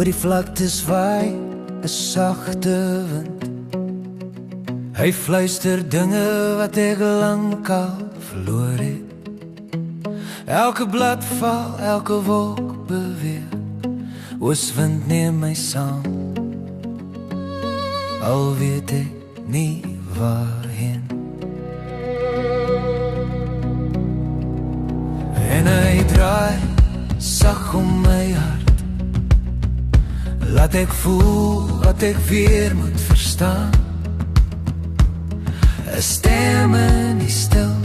Oor die vlaktes waai 'n sagte wind. Hy fluister dinge wat ek lankal verloor het. Elke blad val, elke wolk beweeg. Ooswind neem my saam, al weet ek nie waarheen. En hy draai sag om my hart, laat ek voel wat ek weer moet verstaan. 'n stem in die stil,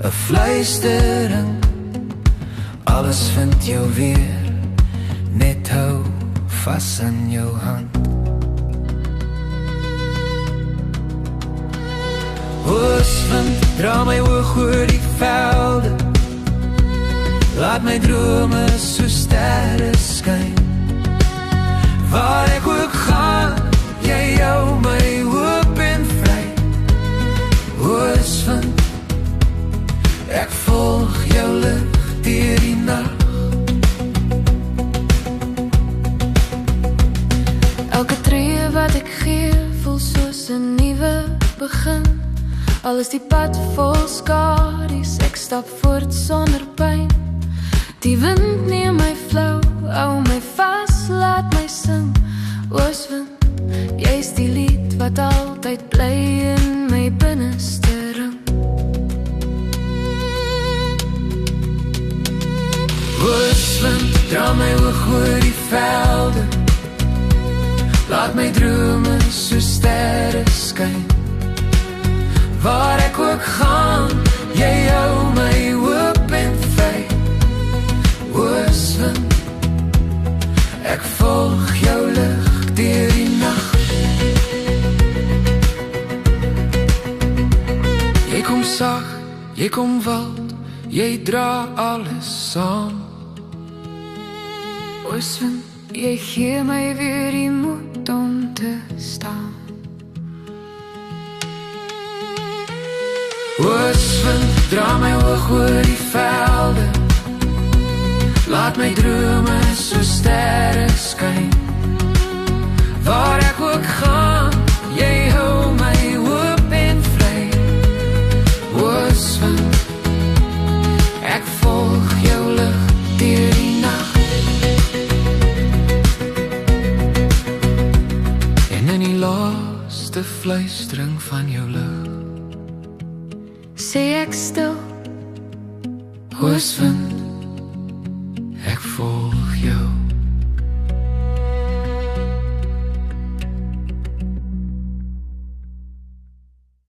'n fluistering. Alles vind jou weer, net hou vas in jou hand. Ooswind dra my hoog oor die velde, laat my drome so sterre skyn. Waar ek ook gaan, jy hou my hoop en vry. Ooswind, ek volg jou lig deur die nag. Elke tree wat ek gee, voel soos 'n nuwe begin. Al is die pad vol skadu's, ek stap voort sonder pyn. Die wind neem my flou, hou my vas, laat my sing. Ooswind, jy's die lied wat altyd bly in my binneste ring. Ooswind, dra my hoog oor die velde, laat my drome so sterre skyn. Waar ek ook gaan, jy hou my hoop en vry. Ooswind, ek volg jou lig deur die nag. Jy kom sag, jy kom wild, jy dra alles saam. Ooswind, jy gee my weer die moed om te staan. Ooswind, dra my hoog oor die velde, laat my drome so sterre skyn. Waar ek ook gaan, jy hou my hoop en vry. Ooswind, ek volg jou lig deur die nag. En in die laaste fluistering van jou lig, sê ek stil, Ooswind, ek volg jou.